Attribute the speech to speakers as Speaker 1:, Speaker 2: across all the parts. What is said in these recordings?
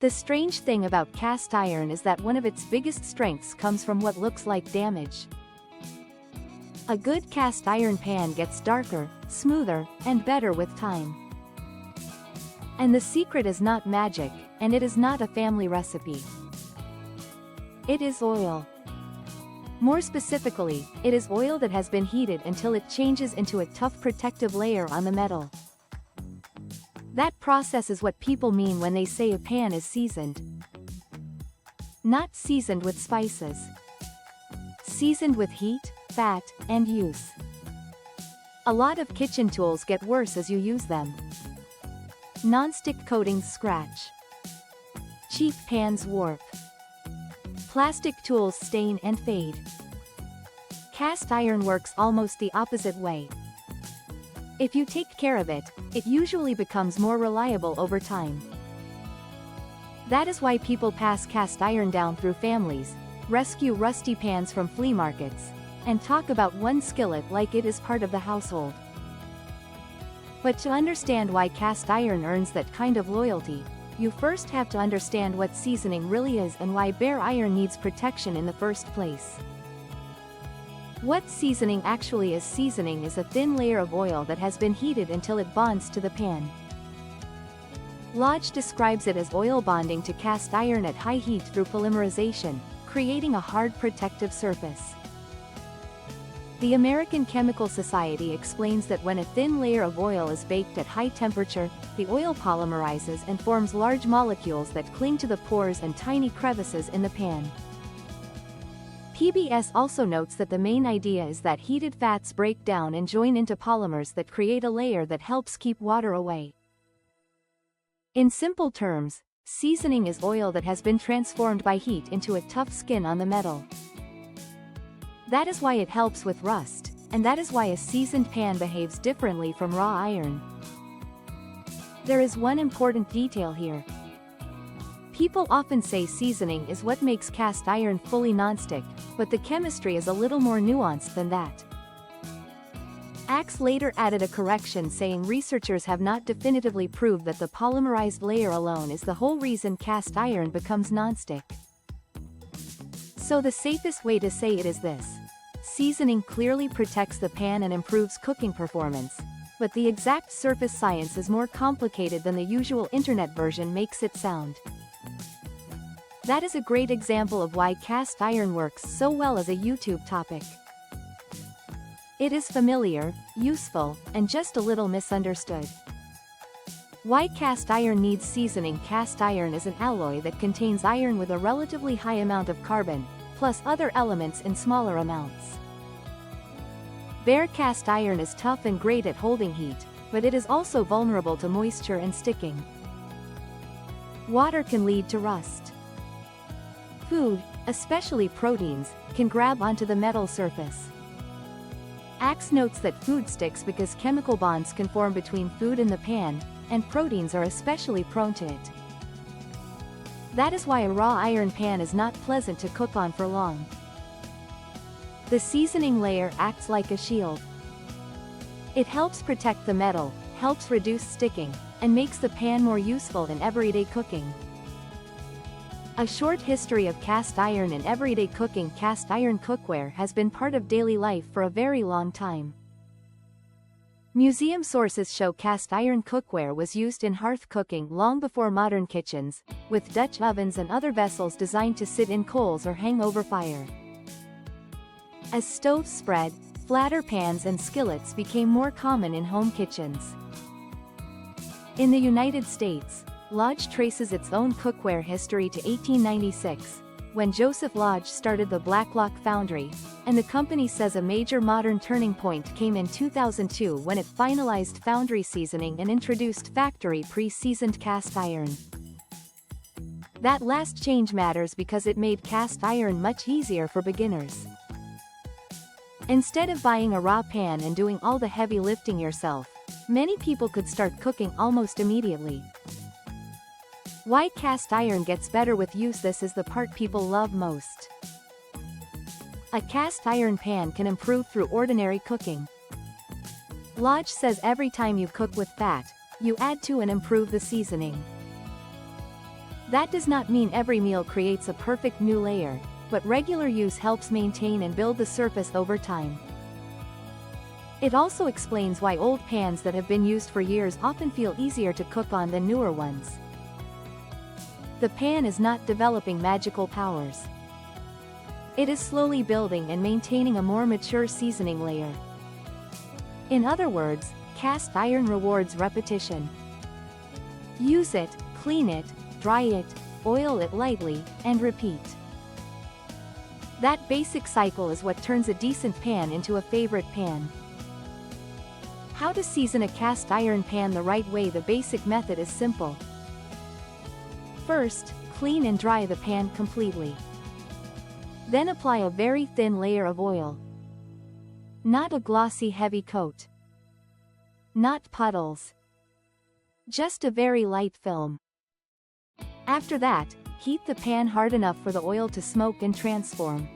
Speaker 1: The strange thing about cast iron is that one of its biggest strengths comes from what looks like damage. A good cast iron pan gets darker, smoother, and better with time. And the secret is not magic, and it is not a family recipe. It is oil. More specifically, it is oil that has been heated until it changes into a tough protective layer on the metal. That process is what people mean when they say a pan is seasoned. Not seasoned with spices. Seasoned with heat, fat, and use. A lot of kitchen tools get worse as you use them. Non-stick coatings scratch. Cheap pans warp. Plastic tools stain and fade. Cast iron works almost the opposite way. If you take care of it, it usually becomes more reliable over time. That is why people pass cast iron down through families, rescue rusty pans from flea markets, and talk about one skillet like it is part of the household. But to understand why cast iron earns that kind of loyalty, you first have to understand what seasoning really is and why bare iron needs protection in the first place. What seasoning actually is? Seasoning is a thin layer of oil that has been heated until it bonds to the pan. Lodge describes it as oil bonding to cast iron at high heat through polymerization, creating a hard protective surface. The American Chemical Society explains that when a thin layer of oil is baked at high temperature, the oil polymerizes and forms large molecules that cling to the pores and tiny crevices in the pan. PBS also notes that the main idea is that heated fats break down and join into polymers that create a layer that helps keep water away. In simple terms, seasoning is oil that has been transformed by heat into a tough skin on the metal. That is why it helps with rust, and that is why a seasoned pan behaves differently from raw iron. There is one important detail here. People often say seasoning is what makes cast iron fully nonstick, but the chemistry is a little more nuanced than that. Axe later added a correction saying researchers have not definitively proved that the polymerized layer alone is the whole reason cast iron becomes nonstick. So the safest way to say it is this: seasoning clearly protects the pan and improves cooking performance, but the exact surface science is more complicated than the usual internet version makes it sound. That is a great example of why cast iron works so well as a YouTube topic. It is familiar, useful, and just a little misunderstood. Why cast iron needs seasoning? Cast iron is an alloy that contains iron with a relatively high amount of carbon, plus other elements in smaller amounts. Bare cast iron is tough and great at holding heat, but it is also vulnerable to moisture and sticking. Water can lead to rust. Food, especially proteins, can grab onto the metal surface. Axe notes that food sticks because chemical bonds can form between food in the pan, and proteins are especially prone to it. That is why a raw iron pan is not pleasant to cook on for long. The seasoning layer acts like a shield. It helps protect the metal, helps reduce sticking, and makes the pan more useful in everyday cooking. A short history of cast iron in everyday cooking. Cast iron cookware has been part of daily life for a very long time. Museum sources show cast iron cookware was used in hearth cooking long before modern kitchens, with Dutch ovens and other vessels designed to sit in coals or hang over fire. As stoves spread, flatter pans and skillets became more common in home kitchens. In the United States, Lodge traces its own cookware history to 1896, when Joseph Lodge started the Blacklock Foundry, and the company says a major modern turning point came in 2002 when it finalized foundry seasoning and introduced factory pre-seasoned cast iron. That last change matters because it made cast iron much easier for beginners. Instead of buying a raw pan and doing all the heavy lifting yourself, many people could start cooking almost immediately. Why cast iron gets better with use. This is the part people love most. A cast iron pan can improve through ordinary cooking. Lodge says every time you cook with fat, you add to and improve the seasoning. That does not mean every meal creates a perfect new layer, but regular use helps maintain and build the surface over time. It also explains why old pans that have been used for years often feel easier to cook on than newer ones. The pan is not developing magical powers. It is slowly building and maintaining a more mature seasoning layer. In other words, cast iron rewards repetition. Use it, clean it, dry it, oil it lightly, and repeat. That basic cycle is what turns a decent pan into a favorite pan. How to season a cast iron pan the right way? The basic method is simple. First, clean and dry the pan completely. Then apply a very thin layer of oil. Not a glossy heavy coat. Not puddles. Just a very light film. After that, heat the pan hard enough for the oil to smoke and transform.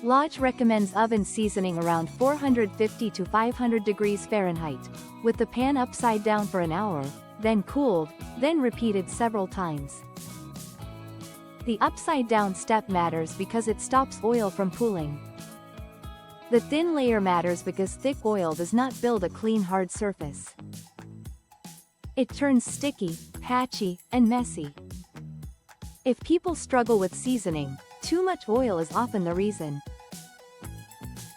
Speaker 1: Lodge recommends oven seasoning around 450 to 500 degrees Fahrenheit, with the pan upside down for an hour, then cooled, then repeated several times. The upside down step matters because it stops oil from pooling. The thin layer matters because thick oil does not build a clean hard surface. It turns sticky, patchy, and messy. If people struggle with seasoning, too much oil is often the reason.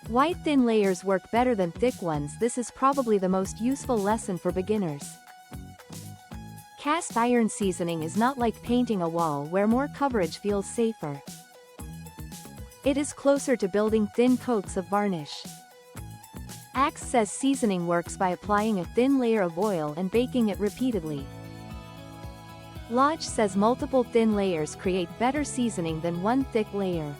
Speaker 1: Why thin layers work better than thick ones? This is probably the most useful lesson for beginners. Cast iron seasoning is not like painting a wall where more coverage feels safer. It is closer to building thin coats of varnish. Axe says seasoning works by applying a thin layer of oil and baking it repeatedly. Lodge says multiple thin layers create better seasoning than one thick layer.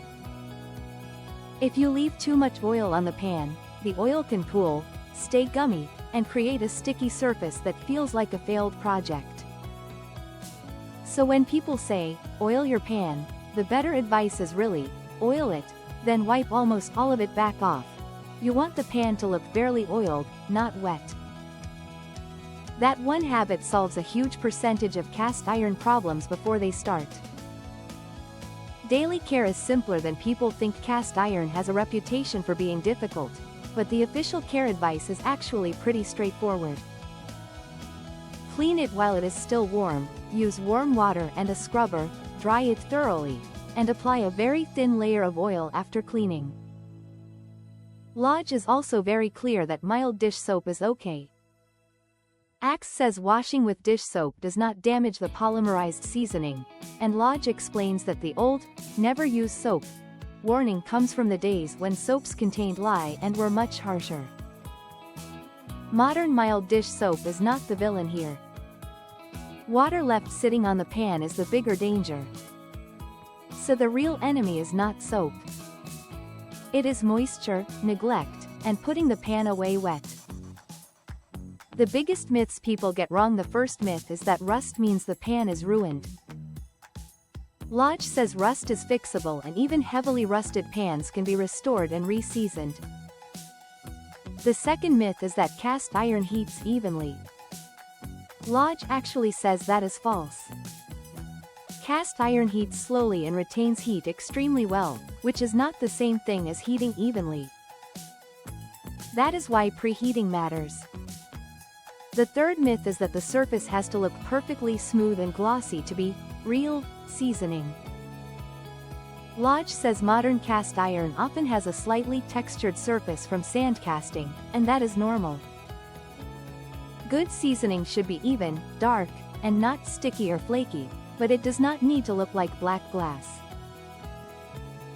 Speaker 1: If you leave too much oil on the pan, the oil can pool, stay gummy, and create a sticky surface that feels like a failed project. So when people say, oil your pan, the better advice is really, oil it, then wipe almost all of it back off. You want the pan to look barely oiled, not wet. That one habit solves a huge percentage of cast iron problems before they start. Daily care is simpler than people think. Cast iron has a reputation for being difficult, but the official care advice is actually pretty straightforward. Clean it while it is still warm, use warm water and a scrubber, dry it thoroughly, and apply a very thin layer of oil after cleaning. Lodge is also very clear that mild dish soap is okay. Axe says washing with dish soap does not damage the polymerized seasoning, and Lodge explains that the old, never use soap warning comes from the days when soaps contained lye and were much harsher. Modern mild dish soap is not the villain here. Water left sitting on the pan is the bigger danger. So the real enemy is not soap. It is moisture, neglect, and putting the pan away wet. The biggest myths people get wrong. The first myth is that rust means the pan is ruined. Lodge says rust is fixable and even heavily rusted pans can be restored and re-seasoned. The second myth is that cast iron heats evenly. Lodge actually says that is false. Cast iron heats slowly and retains heat extremely well, which is not the same thing as heating evenly. That is why preheating matters. The third myth is that the surface has to look perfectly smooth and glossy to be real seasoning. Lodge says modern cast iron often has a slightly textured surface from sand casting, and that is normal. Good seasoning should be even, dark, and not sticky or flaky, but it does not need to look like black glass.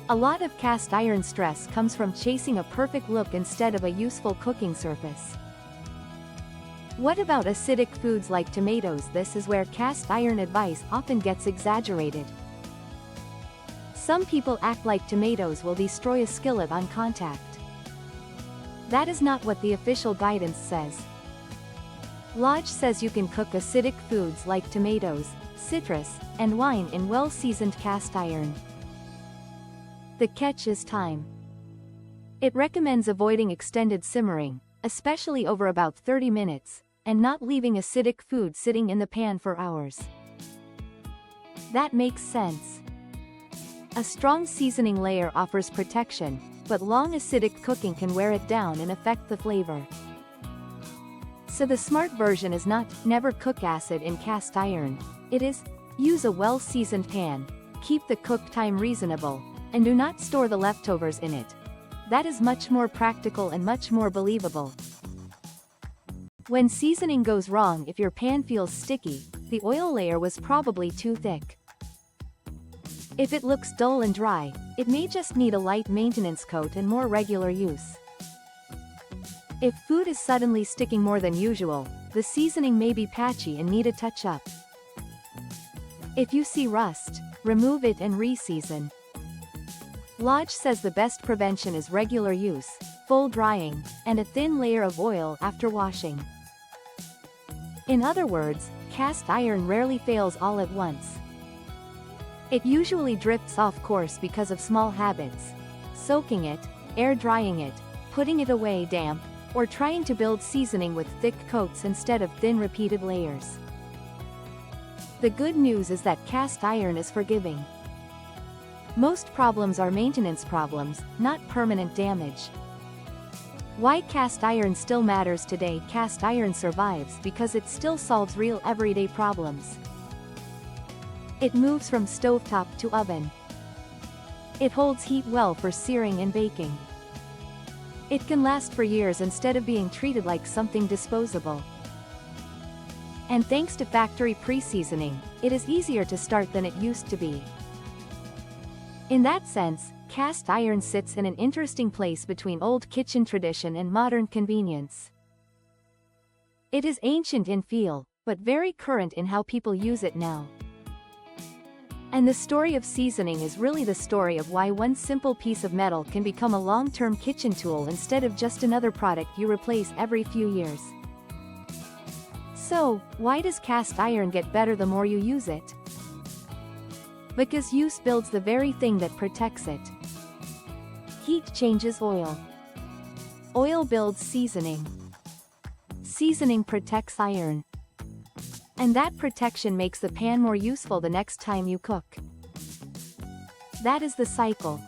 Speaker 1: A lot of cast iron stress comes from chasing a perfect look instead of a useful cooking surface. What about acidic foods like tomatoes? This is where cast iron advice often gets exaggerated. Some people act like tomatoes will destroy a skillet on contact. That is not what the official guidance says. Lodge says you can cook acidic foods like tomatoes, citrus, and wine in well-seasoned cast iron. The catch is time. It recommends avoiding extended simmering, especially over about 30 minutes, and not leaving acidic food sitting in the pan for hours. That makes sense. A strong seasoning layer offers protection, but long acidic cooking can wear it down and affect the flavor. So the smart version is not, never cook acid in cast iron. It is, use a well-seasoned pan, keep the cook time reasonable, and do not store the leftovers in it. That is much more practical and much more believable. When seasoning goes wrong, if your pan feels sticky, the oil layer was probably too thick. If it looks dull and dry, it may just need a light maintenance coat and more regular use. If food is suddenly sticking more than usual, the seasoning may be patchy and need a touch-up. If you see rust, remove it and re-season. Lodge says the best prevention is regular use, full drying, and a thin layer of oil after washing. In other words, cast iron rarely fails all at once. It usually drifts off course because of small habits: soaking it, air drying it, putting it away damp, or trying to build seasoning with thick coats instead of thin repeated layers. The good news is that cast iron is forgiving. Most problems are maintenance problems, not permanent damage. Why cast iron still matters today: cast iron survives because it still solves real everyday problems. It moves from stovetop to oven. It holds heat well for searing and baking. It can last for years instead of being treated like something disposable. And thanks to factory pre-seasoning, it is easier to start than it used to be. In that sense, cast iron sits in an interesting place between old kitchen tradition and modern convenience. It is ancient in feel, but very current in how people use it now. And the story of seasoning is really the story of why one simple piece of metal can become a long-term kitchen tool instead of just another product you replace every few years. So, why does cast iron get better the more you use it? Because use builds the very thing that protects it. Heat changes oil. Oil builds seasoning. Seasoning protects iron. And that protection makes the pan more useful the next time you cook. That is the cycle.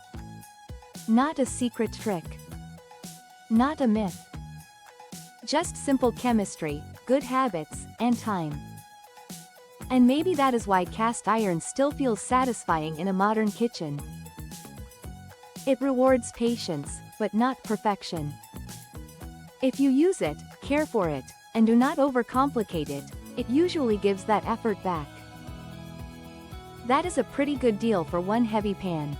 Speaker 1: Not a secret trick. Not a myth. Just simple chemistry, good habits, and time. And maybe that is why cast iron still feels satisfying in a modern kitchen. It rewards patience, but not perfection. If you use it, care for it, and do not overcomplicate it, it usually gives that effort back. That is a pretty good deal for one heavy pan.